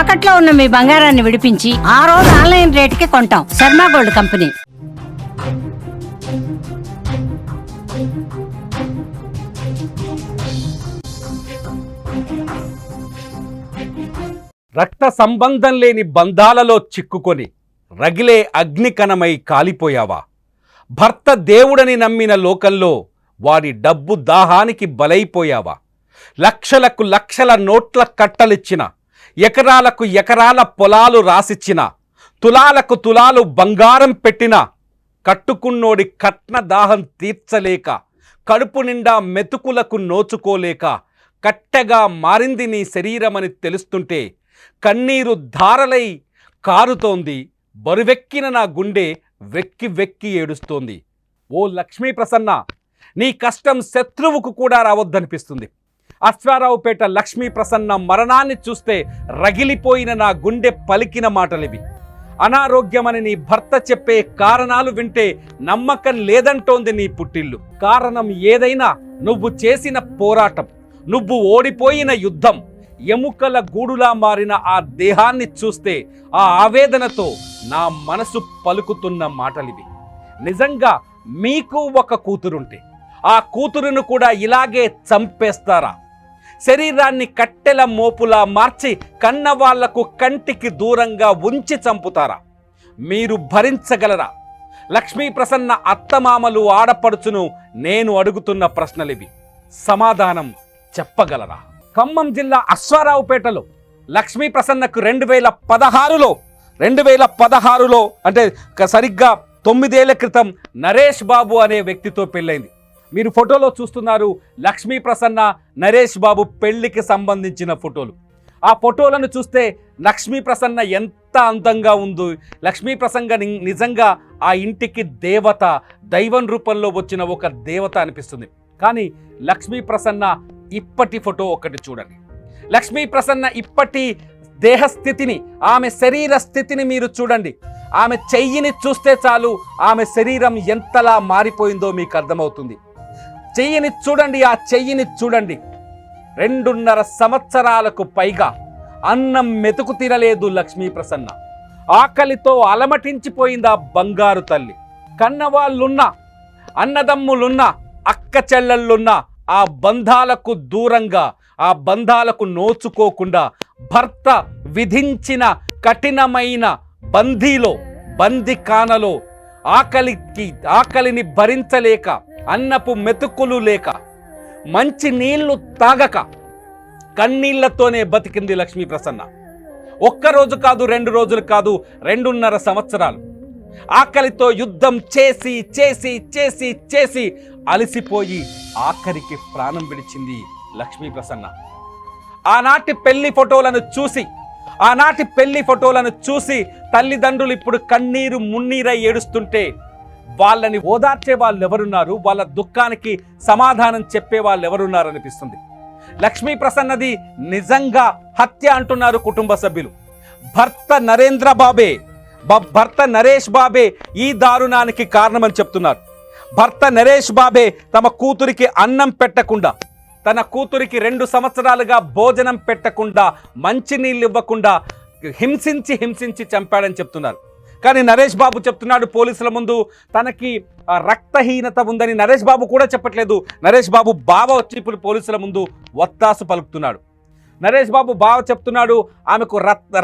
తాకట్లో ఉన్న మీ బంగారాన్ని విడిపించి ఆ రోజు ఆన్లైన్ రేటుకి కొంటాం. Sharma gold company. రక్త సంబంధం లేని బంధాలలో చిక్కుకొని రగిలే అగ్నికణమై కాలిపోయావా? భర్త దేవుడని నమ్మిన లోకంలో వాడి డబ్బు దాహానికి బలైపోయావా? లక్షలకు లక్షల నోట్ల కట్టలిచ్చిన, ఎకరాలకు ఎకరాల పొలాలు రాసిచ్చిన, తులాలకు తులాలు బంగారం పెట్టిన కట్టుకున్నోడి కట్న దాహం తీర్చలేక, కడుపు నిండా మెతుకులకు నోచుకోలేక కట్టెగా మారింది నీ శరీరమని తెలుస్తుంటే కన్నీరు ధారలై కారుతోంది. బరువెక్కిన నా గుండె వెక్కి వెక్కి ఏడుస్తోంది. ఓ లక్ష్మీ ప్రసన్న, నీ కష్టం శత్రువుకు కూడా రావద్దనిపిస్తుంది. అశ్వారావుపేట లక్ష్మీ ప్రసన్న మరణాన్ని చూస్తే రగిలిపోయిన నా గుండె పలికిన మాటలివి. అనారోగ్యమని నీ భర్త చెప్పే కారణాలు వింటే నమ్మకం లేదంటోంది నీ పుట్టిల్లు. కారణం ఏదైనా నువ్వు చేసిన పోరాటం, నువ్వు ఓడిపోయిన యుద్ధం, ఎముకల గూడులా మారిన ఆ దేహాన్ని చూస్తే ఆ ఆవేదనతో నా మనసు పలుకుతున్న మాటలివి. నిజంగా మీకు ఒక కూతురుంటే ఆ కూతురును కూడా ఇలాగే చంపేస్తారా? శరీరాన్ని కట్టెల మోపులా మార్చి కన్నవాళ్లకు కంటికి దూరంగా ఉంచి చంపుతారా? మీరు భరించగలరా? లక్ష్మీ ప్రసన్న అత్తమామలు ఆడపడుచును నేను అడుగుతున్న ప్రశ్నలివి. సమాధానం చెప్పగలరా? ఖమ్మం జిల్లా అశ్వారావుపేటలో లక్ష్మీ ప్రసన్నకు 2016లో అంటే సరిగ్గా 9 ఏళ్ల క్రితం నరేష్ బాబు అనే వ్యక్తితో పెళ్ళైంది. మీరు ఫోటోలో చూస్తున్నారు లక్ష్మీ ప్రసన్న నరేష్ బాబు పెళ్లికి సంబంధించిన ఫోటోలు. ఆ ఫోటోలను చూస్తే లక్ష్మీ ప్రసన్న ఎంత అందంగా ఉందో, లక్ష్మీ ప్రసన్న నిజంగా ఆ ఇంటికి దేవత, దైవం రూపంలో వచ్చిన ఒక దేవత అనిపిస్తుంది. కానీ లక్ష్మీ ప్రసన్న ఇప్పటి ఫోటో ఒకటి చూడండి. లక్ష్మీ ప్రసన్న ఇప్పటి దేహస్థితిని, ఆమె శరీర స్థితిని మీరు చూడండి. ఆమె చెయ్యిని చూస్తే చాలు ఆమె శరీరం ఎంతలా మారిపోయిందో మీకు అర్థమవుతుంది. చెయ్యిని చూడండి, ఆ చెయ్యిని చూడండి. 2.5 సంవత్సరాలకు పైగా అన్నం మెతుకు తినలేదు లక్ష్మీ ప్రసన్న. ఆకలితో అలమటించిపోయింది ఆ బంగారు తల్లి. కన్నవాళ్ళున్నా, అన్నదమ్ములున్నా, అక్క చెల్లెళ్ళున్నా ఆ బంధాలకు దూరంగా, ఆ బంధాలకు నోచుకోకుండా భర్త విధించిన కఠినమైన బందికానలో ఆకలిని భరించలేక, అన్నపు మెతుకులు లేక, మంచి నీళ్లు తాగక కన్నీళ్లతోనే బతికింది లక్ష్మీ ప్రసన్న. ఒక్కరోజు కాదు, 2 రోజులు కాదు, 2.5 సంవత్సరాలు ఆకలితో యుద్ధం చేసి చేసి చేసి చేసి అలసిపోయి ఆఖరికి ప్రాణం విడిచింది లక్ష్మీ ప్రసన్న. ఆనాటి పెళ్లి ఫోటోలను చూసి తల్లిదండ్రులు ఇప్పుడు కన్నీరు మున్నీరై ఏడుస్తుంటే వాళ్ళని ఓదార్చే వాళ్ళు ఎవరున్నారు? వాళ్ళ దుఃఖానికి సమాధానం చెప్పే వాళ్ళు ఎవరున్నారు అనిపిస్తుంది. లక్ష్మీ ప్రసన్నది నిజంగా హత్య అంటున్నారు కుటుంబ సభ్యులు. భర్త నరేష్ బాబే ఈ దారుణానికి కారణమని చెప్తున్నారు. భర్త నరేష్ బాబే తమ కూతురికి అన్నం పెట్టకుండా, తన కూతురికి 2 సంవత్సరాలుగా భోజనం పెట్టకుండా, మంచినీళ్ళు ఇవ్వకుండా హింసించి చంపాడని చెప్తున్నారు. కానీ నరేష్ బాబు చెప్తున్నాడు పోలీసుల ముందు తనకి రక్తహీనత ఉందని. నరేష్ బాబు కూడా చెప్పట్లేదు. నరేష్ బాబు బావ వచ్చి ఇప్పుడు పోలీసుల ముందు వత్తాసు పలుకుతున్నాడు. నరేష్ బాబు బావ చెప్తున్నాడు ఆమెకు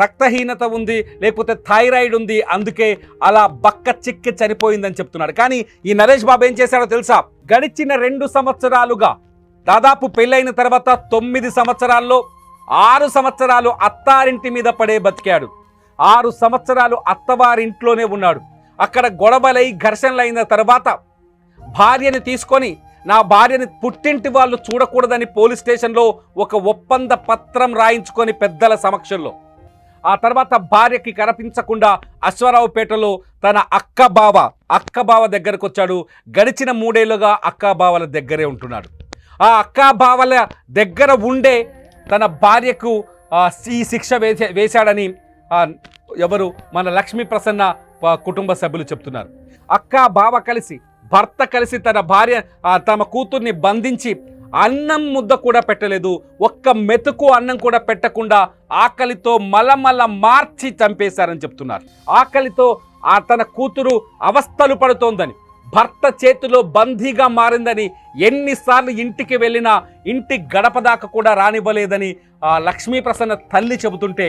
రక్తహీనత ఉంది, లేకపోతే థైరాయిడ్ ఉంది, అందుకే అలా బక్క చిక్కి చనిపోయిందని చెప్తున్నాడు. కానీ ఈ నరేష్ బాబు ఏం చేశాడో తెలుసా? గడిచిన 2 సంవత్సరాలుగా, దాదాపు పెళ్ళైన తర్వాత 9 సంవత్సరాల్లో 6 సంవత్సరాలు అత్తారింటి మీద పడే బతికాడు. 6 సంవత్సరాలు అత్తవారింట్లోనే ఉన్నాడు. అక్కడ గొడవలై ఘర్షణలైన తర్వాత భార్యని తీసుకొని, నా భార్యని పుట్టింటి వాళ్ళు చూడకూడదని పోలీస్ స్టేషన్లో ఒక ఒప్పంద పత్రం రాయించుకొని పెద్దల సమక్షంలో, ఆ తర్వాత భార్యకి కనిపించకుండా అశ్వారావుపేటలో తన అక్క బావ దగ్గరకు వచ్చాడు. గడిచిన 3 ఏళ్లుగా అక్క బావల దగ్గరే ఉంటున్నాడు. ఆ అక్క బావల దగ్గర ఉండే తన భార్యకు ఈ శిక్ష వేశాడని ఎవరు? మన లక్ష్మీ ప్రసన్న కుటుంబ సభ్యులు చెప్తున్నారు. అక్క బావ కలిసి, భర్త కలిసి తన భార్య, తమ కూతుర్ని బంధించి అన్నం ముద్ద కూడా పెట్టలేదు. ఒక్క మెతుకు అన్నం కూడా పెట్టకుండా ఆకలితో మలమల మార్చి చంపేశారని చెప్తున్నారు. ఆకలితో తన కూతురు అవస్థలు పడుతోందని, భర్త చేతిలో బందీగా మారిందని, ఎన్నిసార్లు ఇంటికి వెళ్ళినా ఇంటి గడప దాకా కూడా రానివ్వలేదని లక్ష్మీ ప్రసన్న తల్లి చెబుతుంటే,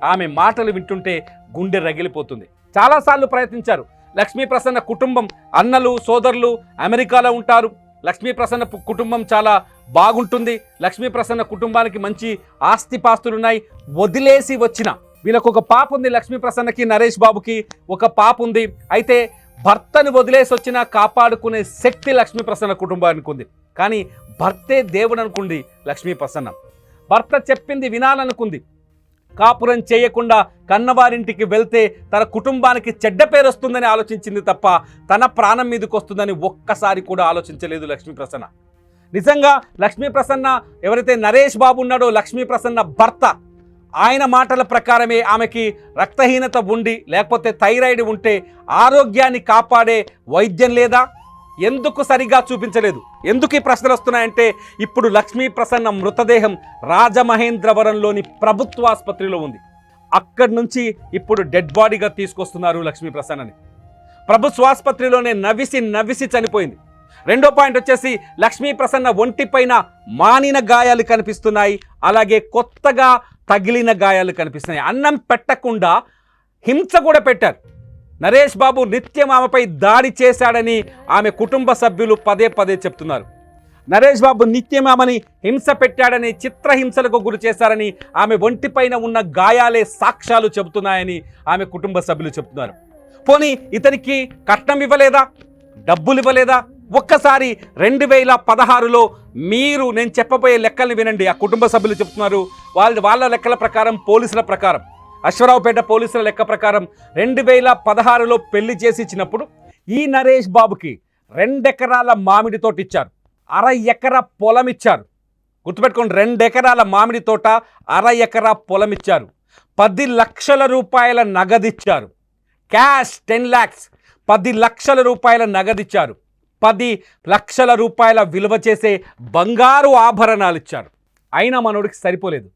ఆమె మాటలు వింటుంటే గుండె రగిలిపోతుంది. చాలాసార్లు ప్రయత్నించారు. లక్ష్మీ ప్రసన్న కుటుంబం, అన్నలు సోదరులు అమెరికాలో ఉంటారు. లక్ష్మీ ప్రసన్న కుటుంబం చాలా బాగుంటుంది. లక్ష్మీ ప్రసన్న కుటుంబానికి మంచి ఆస్తిపాస్తులున్నాయి. వదిలేసి వచ్చిన వీళ్ళకు ఒక పాప ఉంది. లక్ష్మీ ప్రసన్నకి, నరేష్ బాబుకి ఒక పాప ఉంది. అయితే భర్తను వదిలేసి వచ్చినా కాపాడుకునే శక్తి లక్ష్మీ ప్రసన్న కుటుంబానికి ఉంది. కానీ భర్తే దేవుడు అనుకుంది లక్ష్మీ ప్రసన్న. భర్త చెప్పింది వినాలనుకుంది. కాపురం చేయకుండా కన్నవారింటికి వెళ్తే తన కుటుంబానికి చెడ్డ పేరు వస్తుందని ఆలోచించింది తప్ప తన ప్రాణం మీదకి వస్తుందని ఒక్కసారి కూడా ఆలోచించలేదు లక్ష్మీ ప్రసన్న. నిజంగా లక్ష్మీ ప్రసన్న ఎవరైతే నరేష్ బాబు ఉన్నాడో, లక్ష్మీ ప్రసన్న భర్త, ఆయన మాటల ప్రకారమే ఆమెకి రక్తహీనత ఉండి లేకపోతే థైరాయిడ్ ఉంటే ఆరోగ్యాన్ని కాపాడే వైద్యం లేదా? ఎందుకు సరిగా చూపించలేదు? ఎందుకు ఈ ప్రశ్నలు వస్తున్నాయంటే, ఇప్పుడు లక్ష్మీ ప్రసన్న మృతదేహం రాజమహేంద్రవరంలోని ప్రభుత్వ ఆసుపత్రిలో ఉంది. అక్కడి నుంచి ఇప్పుడు డెడ్ బాడీగా తీసుకొస్తున్నారు లక్ష్మీ ప్రసన్నని. ప్రభుత్వ ఆసుపత్రిలోనే నవ్విసి చనిపోయింది. రెండో పాయింట్ వచ్చేసి, లక్ష్మీ ప్రసన్న ఒంటిపైన మానిన గాయాలు కనిపిస్తున్నాయి, అలాగే కొత్తగా తగిలిన గాయాలు కనిపిస్తున్నాయి. అన్నం పెట్టకుండా హింస కూడా పెట్టారు. నరేష్ బాబు నిత్యం ఆమెపై దాడి చేశాడని ఆమె కుటుంబ సభ్యులు పదే పదే చెప్తున్నారు. నరేష్ బాబు నిత్యం ఆమెని హింస పెట్టాడని, చిత్రహింసలకు గురి చేశారని ఆమె ఒంటిపైన ఉన్న గాయాలే సాక్ష్యాలు చెబుతున్నాయని ఆమె కుటుంబ సభ్యులు చెప్తున్నారు. పోనీ ఇతనికి కట్నం ఇవ్వలేదా? డబ్బులు ఇవ్వలేదా? ఒక్కసారి 2016లో మీరు నేను చెప్పబోయే లెక్కల్ని వినండి. ఆ కుటుంబ సభ్యులు చెప్తున్నారు. వాళ్ళ లెక్కల ప్రకారం, పోలీసుల ప్రకారం, అశ్వరావుపేట పోలీసుల లెక్క ప్రకారం 2016లో పెళ్లి చేసి ఇచ్చినప్పుడు ఈ నరేష్ బాబుకి 2 ఎకరాల మామిడి తోట ఇచ్చారు, 1/2 ఎకరా పొలం ఇచ్చారు. గుర్తుపెట్టుకోండి, 2 ఎకరాల మామిడి తోట, 1/2 ఎకరా పొలం ఇచ్చారు. 10 లక్షల రూపాయల నగదిచ్చారు. క్యాష్ 10 lakhs, 10 లక్షల రూపాయల నగదిచ్చారు. 10 లక్షల రూపాయల విలువ చేసే బంగారు ఆభరణాలు ఇచ్చారు. అయినా మనోడికి సరిపోలేదు.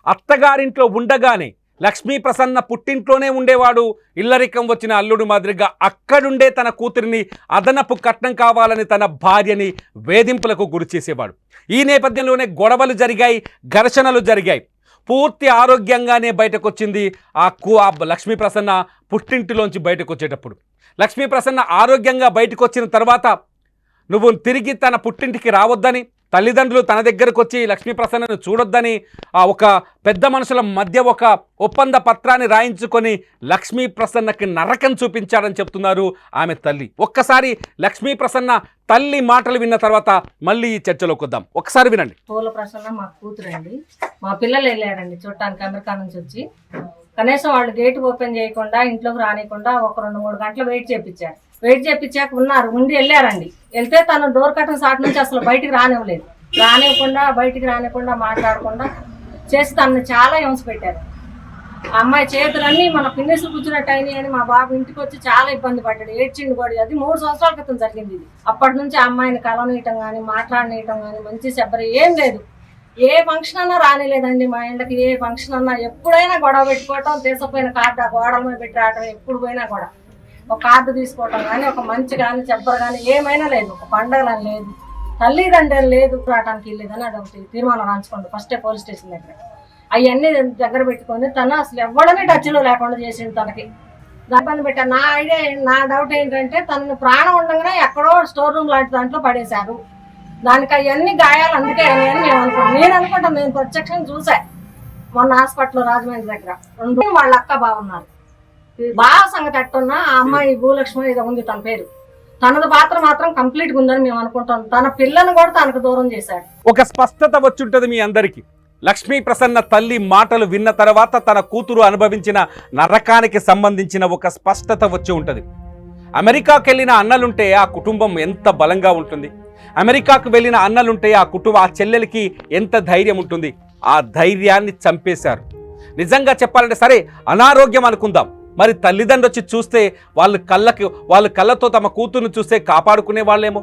అత్తగారింట్లో ఉండగానే లక్ష్మీ ప్రసన్న పుట్టింట్లోనే ఉండేవాడు. ఇల్లరికం వచ్చిన అల్లుడు మాదిరిగా అక్కడుండే తన కూతురిని అదనపు కట్నం కావాలని తన భార్యని వేధింపులకు గురి చేసేవాడు. ఈ నేపథ్యంలోనే గొడవలు జరిగాయి, ఘర్షణలు జరిగాయి. పూర్తి ఆరోగ్యంగానే బయటకు వచ్చింది ఆ లక్ష్మీ ప్రసన్న పుట్టింటిలోంచి బయటకు వచ్చేటప్పుడు. లక్ష్మీ ప్రసన్న ఆరోగ్యంగా బయటకు వచ్చిన తర్వాత నువ్వు తిరిగి తన పుట్టింటికి రావద్దని, తల్లిదండ్రులు తన దగ్గరకు వచ్చి లక్ష్మీ ప్రసన్నను చూడొద్దని ఒక పెద్ద మనుషుల మధ్య ఒక ఒప్పంద పత్రాన్ని రాయించుకొని లక్ష్మీ ప్రసన్నకి నరకం చూపించాడని చెప్తున్నారు ఆమె తల్లి. ఒక్కసారి లక్ష్మీ ప్రసన్న తల్లి మాటలు విన్న తర్వాత మళ్ళీ ఈ చర్చలోకి వద్దాం. ఒకసారి వినండి. పూల ప్రసన్న మా కూతురండి. మా పిల్లలు వెళ్ళారండి చూడటానికి అమెరికా నుంచి వచ్చి. కనీసం వాళ్ళు గేట్ ఓపెన్ చేయకుండా, ఇంట్లోకి రానికుండా ఒక 2-3 గంటలు వెయిట్ చేయించాక ఉండి వెళ్ళారండి. వెళ్తే తను డోర్ కట్టన్ సాట్ నుంచి అసలు బయటికి రానివ్వకుండా మాట్లాడకుండా చేసి తనని చాలా హింస పెట్టారు. ఆ అమ్మాయి చేతులన్నీ మన పిన్నిసులు కూర్చున్నట్టు అయినాయి అని మా బాబు ఇంటికి వచ్చి చాలా ఇబ్బంది పడ్డాడు, ఏడ్చిండు కూడా. అది 3 సంవత్సరాల క్రితం జరిగింది ఇది. అప్పటి నుంచి ఆ అమ్మాయిని కలవనీయటం కానీ, మాట్లాడనీయటం కానీ, మంచి శబ్బరి ఏం లేదు. ఏ ఫంక్షన్ అన్నా రానిలేదండి మా ఇంటికి. ఏ ఫంక్షన్ అన్నా ఎప్పుడైనా గొడవ పెట్టుకోవటం, తీసుకుపోయిన కార్డు ఆ గోడల మీద పెట్టి రావటం, ఎప్పుడు పోయినా కూడా ఒక కార్డు తీసుకోవటం కానీ, ఒక మంచి కానీ చెప్పరు కానీ ఏమైనా లేదు. ఒక పండగలని లేదు, తల్లిదండ్రులు లేదు, రావటానికి లేదని అది ఒకటి తీర్మానం రాయించుకోండి ఫస్టే పోలీస్ స్టేషన్ దగ్గర. అవన్నీ దగ్గర పెట్టుకొని తను అసలు ఎవడనే టచ్లో లేకుండా చేసిండు తనకి. ఇబ్బంది పెట్టారు. నా డౌట్ ఏంటంటే తనని ప్రాణం ఉండగానే ఎక్కడో స్టోర్ రూమ్ లాంటి దాంట్లో పడేశారు. దానికి అవన్నీ గాయాలు అందుకే అని నేను అనుకుంటాను. నేను ప్రత్యక్షంగా చూసా మొన్న హాస్పిటల్ రాజమండ్రి దగ్గర. 2 వాళ్ళ అక్క బాగున్నారు. బాగా సంగతి ఎట్టున్నా ఆ అమ్మాయి భూలక్ష్మి ఏదో ఉంది తన పేరు. తనది పాత్ర మాత్రం కంప్లీట్గా ఉందని మేము అనుకుంటాం. తన పిల్లను కూడా తనకు దూరం చేశాడు. ఒక స్పష్టత వచ్చుంటది మీ అందరికీ. లక్ష్మీ ప్రసన్న తల్లి మాటలు విన్న తర్వాత తన కూతురు అనుభవించిన నరకానికి సంబంధించిన ఒక స్పష్టత వచ్చి ఉంటుంది. అమెరికాకు వెళ్ళిన అన్నలుంటే ఆ కుటుంబం ఎంత బలంగా ఉంటుంది. అమెరికాకు వెళ్ళిన అన్నలుంటే ఆ చెల్లెలకి ఎంత ధైర్యం ఉంటుంది. ఆ ధైర్యాన్ని చంపేశారు. నిజంగా చెప్పాలంటే సరే అనారోగ్యం అనుకుందాం, మరి తల్లిదండ్రులు వచ్చి చూస్తే వాళ్ళ కళ్ళతో తమ కూతురుని చూస్తే కాపాడుకునే వాళ్ళేమో.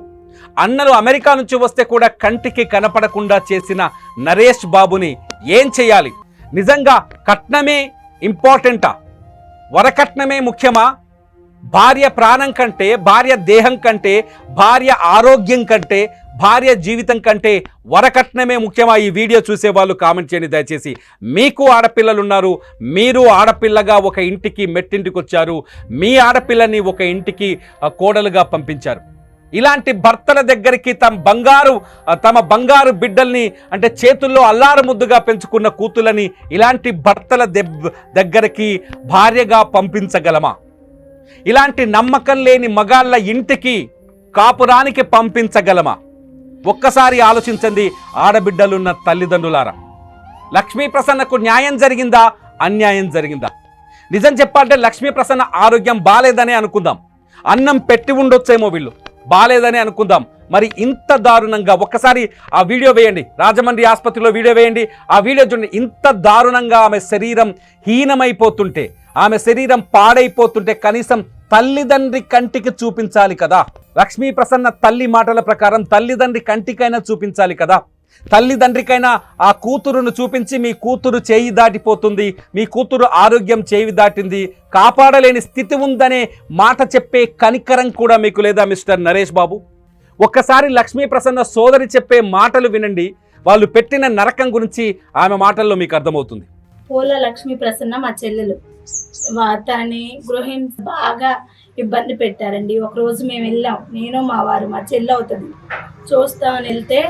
అన్నలు అమెరికా నుంచి వస్తే కూడా కంటికి కనపడకుండా చేసిన నరేష్ బాబుని ఏం చేయాలి? నిజంగా కట్నమే ఇంపార్టెంటా? వరకట్నమే ముఖ్యమా? భార్య ప్రాణం కంటే, భార్య దేహం కంటే, భార్య ఆరోగ్యం కంటే, భార్య జీవితం కంటే వరకట్నమే ముఖ్యమా? ఈ వీడియో చూసే వాళ్ళు కామెంట్ చేయండి దయచేసి. మీకు ఆడపిల్లలు ఉన్నారు, మీరు ఆడపిల్లగా ఒక ఇంటికి మెట్టింటికి వచ్చారు, మీ ఆడపిల్లని ఒక ఇంటికి కోడలుగా పంపించారు. ఇలాంటి భర్తల దగ్గరికి తమ బంగారు బిడ్డల్ని అంటే చేతుల్లో అల్లారు ముద్దుగా పెంచుకున్న కూతులని ఇలాంటి భర్తల దగ్గరికి భార్యగా పంపించగలమా? ఇలాంటి నమ్మకం లేని మగాళ్ళ ఇంటికి కాపురానికి పంపించగలమా? ఒక్కసారి ఆలోచించండి ఆడబిడ్డలున్న తల్లిదండ్రులారా. లక్ష్మీ ప్రసన్నకు న్యాయం జరిగిందా, అన్యాయం జరిగిందా? నిజం చెప్పాలంటే లక్ష్మీ ప్రసన్న ఆరోగ్యం బాలేదనే అనుకుందాం, అన్నం పెట్టి ఉండొచ్చేమో, వీళ్ళు బాలేదని అనుకుందాం. మరి ఇంత దారుణంగా ఒక్కసారి ఆ వీడియో వేయండి, రాజమండ్రి ఆసుపత్రిలో వీడియో వేయండి, ఆ వీడియో చూడండి. ఇంత దారుణంగా ఆమె శరీరం హీనమైపోతుంటే, ఆమె శరీరం పాడైపోతుంటే కనీసం తల్లిదండ్రి కంటికి చూపించాలి కదా. లక్ష్మీ ప్రసన్న తల్లి మాటల ప్రకారం తల్లిదండ్రి కంటికైనా చూపించాలి కదా. తల్లిదండ్రికైనా ఆ కూతురును చూపించి మీ కూతురు చేయి దాటిపోతుంది, మీ కూతురు ఆరోగ్యం చేయి దాటింది, కాపాడలేని స్థితి ఉందనే మాట చెప్పే కనికరం కూడా మీకు లేదా మిస్టర్ నరేష్ బాబు? ఒక్కసారి లక్ష్మీ ప్రసన్న సోదరి చెప్పే మాటలు వినండి, వాళ్ళు పెట్టిన నరకం గురించి ఆమె మాటల్లో మీకు అర్థమవుతుంది. పోల లక్ష్మీ ప్రసన్న మా చెల్లెలు, తనని గృహిణి బాగా ఇబ్బంది పెట్టారండి. ఒకరోజు మేము వెళ్ళాం, నేను మా వారు, మా చెల్లి అవుతుంది, చూస్తామని వెళ్తే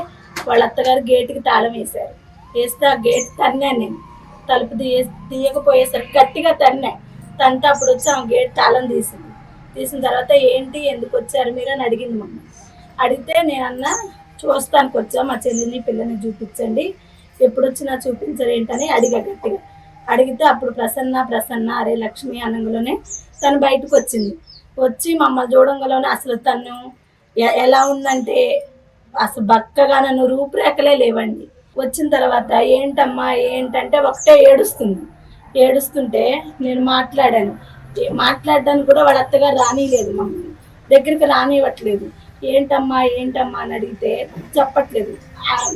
వాళ్ళ అత్తగారు గేటుకి తాళం వేశారు. వేస్తే ఆ గేట్ తన్నాను నేను, తలుపు తీయకపోయేసరికి గట్టిగా తంతే అప్పుడు వచ్చి ఆమె గేట్ తాళం తీసిన తర్వాత ఏంటి ఎందుకు వచ్చారు మీరు అని అడిగింది మమ్మల్ని. అడిగితే నేనన్నా చూస్తానికి వచ్చా, మా చెల్లిని పిల్లని చూపించండి, ఎప్పుడు వచ్చినా చూపించరు ఏంటని గట్టిగా అడిగితే అప్పుడు ప్రసన్న అరే లక్ష్మి అనంగలోనే తను బయటకు వచ్చింది. వచ్చి మమ్మల్ని చూడంగలోనే అసలు తను ఎలా ఉందంటే అసలు బక్కగా నన్ను రూపురేఖలే లేవండి. వచ్చిన తర్వాత ఏంటమ్మా ఏంటంటే ఒకటే ఏడుస్తుంటే నేను మాట్లాడడానికి కూడా వాళ్ళ అత్తగారు రానిలేదు, మమ్మల్ని దగ్గరికి రానివ్వట్లేదు. ఏంటమ్మా అని అడిగితే చెప్పట్లేదు.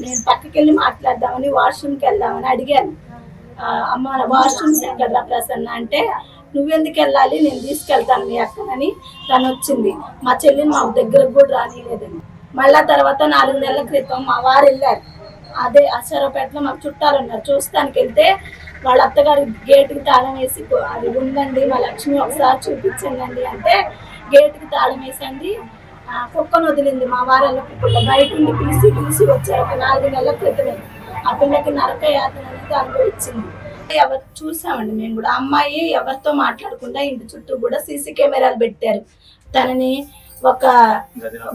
నేను పక్కకి వెళ్ళి మాట్లాడదామని వాష్రూమ్కి వెళ్దామని అడిగాను. అమ్మ వాష్రూమ్స్ ఎక్కడరా ప్రసన్న అంటే, నువ్వెందుకు వెళ్ళాలి, నేను తీసుకెళ్తాను మీ అక్కనని తను వచ్చింది. మా చెల్లిని మా దగ్గరకు కూడా రానిలేదని. మళ్ళా తర్వాత 4 నెలల క్రితం మా వారు వెళ్ళారు, అదే అశ్వరపేటలో మాకు చుట్టాలు ఉన్నారు, చూస్తానికి వెళ్తే వాళ్ళ అత్తగారు గేటుకి తాళం వేసి అది ఉందండి మా లక్ష్మి ఒకసారి చూపించండి అంటే గేటుకి తాళం వేసండి కుక్కను వదిలింది. మా వారాల కుక్క బయట ఉండి పిలిచి వచ్చారు. ఒక 4 నెలల క్రితమే ఆ పిల్లకి నరక యాతన అనేది అనుభవించింది. ఎవరు చూసామండి మేము కూడా. అమ్మాయి ఎవరితో మాట్లాడకుండా ఇంటి చుట్టూ కూడా సీసీ కెమెరాలు పెట్టారు. తనని ఒక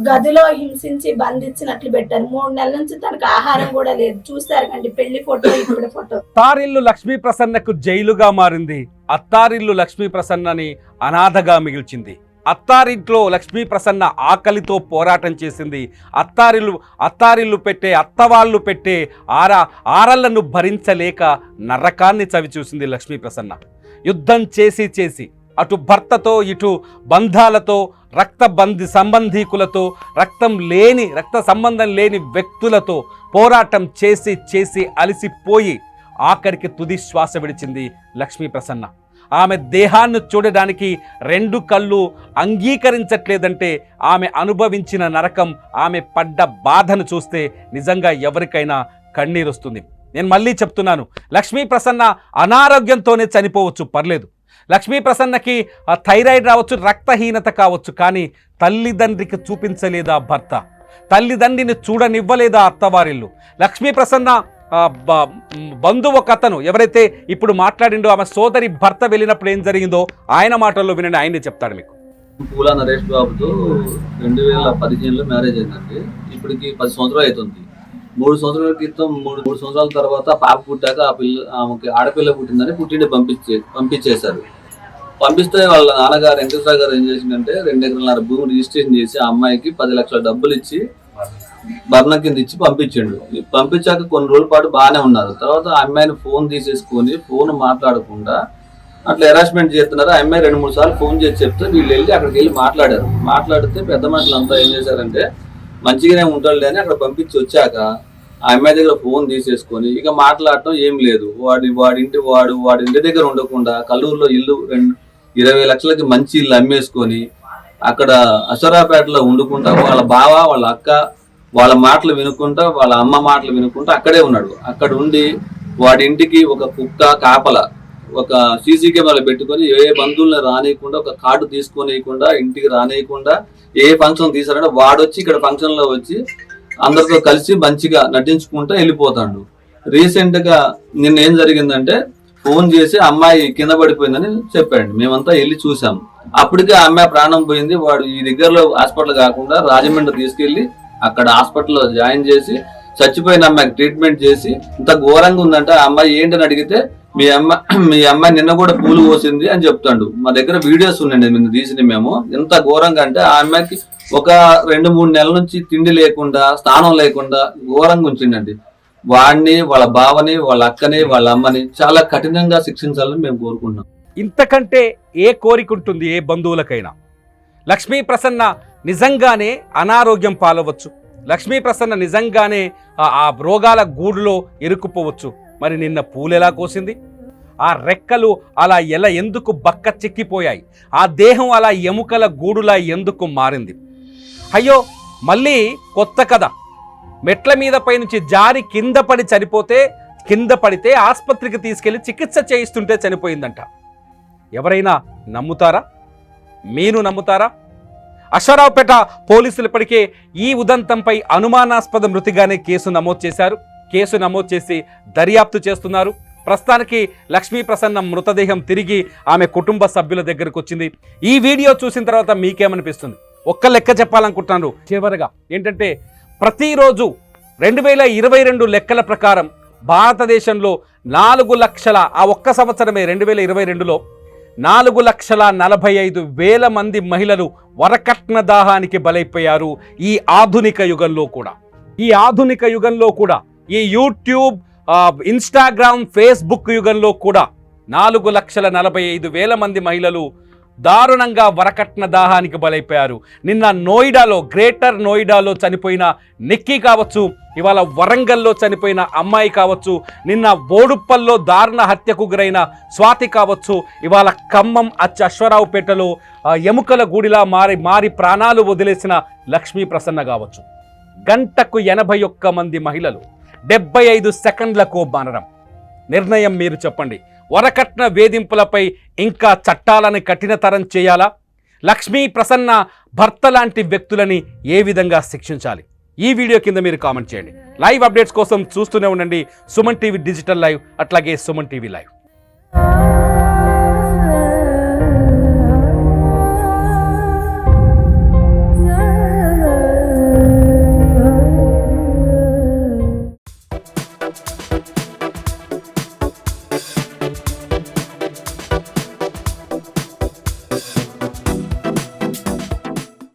గదిలో హింసించి బంధించినట్లు పెట్టారు. 3 నెలల నుంచి తనకు ఆహారం కూడా లేదు. చూస్తారు కండి పెళ్లి ఫోటో, ఇప్పుడు ఫోటో. అత్తారిల్లు లక్ష్మీ ప్రసన్నకు జైలుగా మారింది, అత్తారిల్లు లక్ష్మీ ప్రసన్నని అనాథగా మిగిల్చింది. అత్తారింట్లో లక్ష్మీ ప్రసన్న ఆకలితో పోరాటం చేసింది. అత్తారిల్లు పెట్టే అత్తవాళ్ళు పెట్టే ఆరళ్లను భరించలేక నరకాన్ని చవిచూసింది లక్ష్మీ ప్రసన్న. యుద్ధం చేసి అటు భర్తతో ఇటు బంధాలతో సంబంధీకులతో రక్త సంబంధం లేని వ్యక్తులతో పోరాటం చేసి అలసిపోయి ఆఖరికి తుది శ్వాస విడిచింది లక్ష్మీ ప్రసన్న. ఆమె దేహాన్ని చూడడానికి 2 కళ్ళు అంగీకరించట్లేదంటే ఆమె అనుభవించిన నరకం, ఆమె పడ్డ బాధను చూస్తే నిజంగా ఎవరికైనా కన్నీరు వస్తుంది. నేను మళ్ళీ చెప్తున్నాను, లక్ష్మీ ప్రసన్న అనారోగ్యంతోనే చనిపోవచ్చు, పర్లేదు. లక్ష్మీ ప్రసన్నకి థైరాయిడ్ రావచ్చు, రక్తహీనత కావచ్చు, కానీ తల్లిదండ్రికి చూపించలేదా భర్త, తల్లిదండ్రిని చూడనివ్వలేదా అత్తవారిల్లు. లక్ష్మీ ప్రసన్న బంధువు ఒక అతను ఎవరైతే ఇప్పుడు మాట్లాడిండో ఆమె సోదరి భర్త వెళ్ళినప్పుడు ఏం జరిగిందో ఆయన మాటల్లో వినండి, ఆయనే చెప్తాడు మీకు. పూల నరేష్ బాబుతో 2015లో మ్యారేజ్ అయిందండి. ఇప్పటికి 10 సంవత్సరాలు అవుతుంది. 3 సంవత్సరాల క్రితం 3 సంవత్సరాల తర్వాత పాప పుట్టాక ఆమెకి ఆడపిల్ల పుట్టిందని పుట్టింటి పంపించేశారు. పంపిస్తే వాళ్ళ నాన్నగారు వెంకటేశ్వర గారు ఏం చేసిందంటే 2 ఎకరాల భూమి రిజిస్ట్రేషన్ చేసి ఆ అమ్మాయికి 10 లక్షల డబ్బులు ఇచ్చి భర్ణ కింద ఇచ్చి పంపించండు. పంపించాక కొన్ని రోజుల పాటు బాగానే ఉన్నారు. తర్వాత ఆ అమ్మాయిని ఫోన్ తీసేసుకొని ఫోన్ మాట్లాడకుండా అట్లా హెరాస్మెంట్ చేస్తున్నారు. ఆ అమ్మాయి 2-3 సార్లు ఫోన్ చేసి చెప్తే వీళ్ళు వెళ్ళి అక్కడికి వెళ్ళి మాట్లాడారు. మాట్లాడితే పెద్ద మనుషులు అంతా ఏం చేశారంటే మంచిగానే ఉంటాడు అని అక్కడ పంపించి వచ్చాక ఆ అమ్మాయి దగ్గర ఫోన్ తీసేసుకొని ఇక మాట్లాడటం ఏం లేదు. వాడి ఇంటి దగ్గర ఉండకుండా కల్లూరులో ఇల్లు 20 లక్షలకి మంచి ఇల్లు అమ్మేసుకొని అక్కడ అసరాపేటలో వండుకుంటా వాళ్ళ బావ వాళ్ళ అక్క వాళ్ళ మాటలు వినుకుంటా వాళ్ళ అమ్మ మాటలు వినుకుంటా అక్కడే ఉన్నాడు. అక్కడ ఉండి వాడి ఇంటికి ఒక కుక్క కాపల ఒక సీసీ కెమెరాలు పెట్టుకొని ఏ బంధువులను రానియకుండా ఒక కార్డు తీసుకోనియకుండా ఇంటికి రానియకుండా ఏ ఫంక్షన్ తీసారంటే వాడొచ్చి ఇక్కడ ఫంక్షన్ లో వచ్చి అందరితో కలిసి మంచిగా నటించుకుంటూ వెళ్ళిపోతాడు. రీసెంట్ గా నిన్న ఏం జరిగిందంటే ఫోన్ చేసి అమ్మాయి కింద పడిపోయిందని చెప్పాడు. మేమంతా వెళ్ళి చూసాం. అప్పటికే ఆ అమ్మాయి ప్రాణం పోయింది. వాడు ఈ దగ్గరలో హాస్పిటల్ కాకుండా రాజమండ్రి తీసుకెళ్లి అక్కడ హాస్పిటల్లో జాయిన్ చేసి చచ్చిపోయిన అమ్మాయికి ట్రీట్మెంట్ చేసి ఇంత ఘోరంగా ఉందంటే ఆ అమ్మాయి ఏంటని అడిగితే మీ అమ్మాయి నిన్న కూడా పూలు పోసింది అని చెప్తాడు. మా దగ్గర వీడియోస్ ఉన్నాయండి నిన్న తీసిన మేము. ఎంత ఘోరంగా అంటే ఆ అమ్మాయికి ఒక 2-3 నెలల నుంచి తిండి లేకుండా స్నానం లేకుండా ఘోరంగా ఉంచిండండి. వాడిని వాళ్ళ బావని వాళ్ళ అక్కని వాళ్ళ అమ్మని చాలా కఠినంగా శిక్షించాలని మేము కోరుకుంటున్నాం. ఇంతకంటే ఏ కోరిక ఉంటుంది ఏ బంధువులకైనా? లక్ష్మీ ప్రసన్న నిజంగానే అనారోగ్యం పాలవచ్చు. లక్ష్మీ ప్రసన్న నిజంగానే ఆ రోగాల గూడులో ఇరుక్కుపోవచ్చు. మరి నిన్న పూలు ఎలా కోసింది? ఆ రెక్కలు అలా ఎందుకు బక్క చిక్కిపోయాయి? ఆ దేహం అలా ఎముకల గూడులా ఎందుకు మారింది? అయ్యో మళ్ళీ కొత్త కథ. మెట్ల మీద పైనుంచి జారి కింద పడితే ఆసుపత్రికి తీసుకెళ్లి చికిత్స చేయిస్తుంటే చనిపోయిందంట. ఎవరైనా నమ్ముతారా? మీరు నమ్ముతారా? అశ్వారావుపేట పోలీసులు ఇప్పటికే ఈ ఉదంతంపై అనుమానాస్పద మృతిగానే కేసు నమోదు చేశారు. కేసు నమోదు చేసి దర్యాప్తు చేస్తున్నారు. ప్రస్తుతానికి లక్ష్మీ ప్రసన్న మృతదేహం తిరిగి ఆమె కుటుంబ సభ్యుల దగ్గరకు వచ్చింది. ఈ వీడియో చూసిన తర్వాత మీకేమనిపిస్తుంది? ఒక్క లెక్క చెప్పాలనుకుంటున్నాను చివరగా ఏంటంటే, ప్రతిరోజు 2022 లెక్కల ప్రకారం భారతదేశంలో 4 లక్షల ఆ ఒక్క సంవత్సరమే 2022లో 4,45,000 మంది మహిళలు వరకట్న దాహానికి బలైపోయారు. ఈ ఆధునిక యుగంలో కూడా ఈ యూట్యూబ్, ఇన్స్టాగ్రామ్, ఫేస్బుక్ యుగంలో కూడా 4,45,000 మంది మహిళలు దారుణంగా వరకట్న దాహానికి బలైపోయారు. నిన్న గ్రేటర్ నోయిడాలో చనిపోయిన నిక్కీ కావచ్చు, ఇవాళ వరంగల్లో చనిపోయిన అమ్మాయి కావచ్చు, నిన్న బోడుప్పల్లో దారుణ హత్యకు గురైన స్వాతి కావచ్చు, ఇవాళ ఖమ్మం అశ్వారావుపేటలో ఎముకల గూడిలా మారి ప్రాణాలు వదిలేసిన లక్ష్మీ ప్రసన్న కావచ్చు. గంటకు 81 మంది మహిళలు, 75 సెకండ్లకు మరణం. నిర్ణయం మీరు చెప్పండి. వరకట్న వేధింపులపై ఇంకా చట్టాలను కఠినతరం చేయాలా? లక్ష్మీ ప్రసన్న భర్త లాంటి వ్యక్తులని ఏ విధంగా శిక్షించాలి? ఈ వీడియో కింద మీరు కామెంట్ చేయండి. లైవ్ అప్డేట్స్ కోసం చూస్తూనే ఉండండి సుమన్ టీవీ డిజిటల్ లైవ్, అట్లాగే సుమన్ టీవీ లైవ్.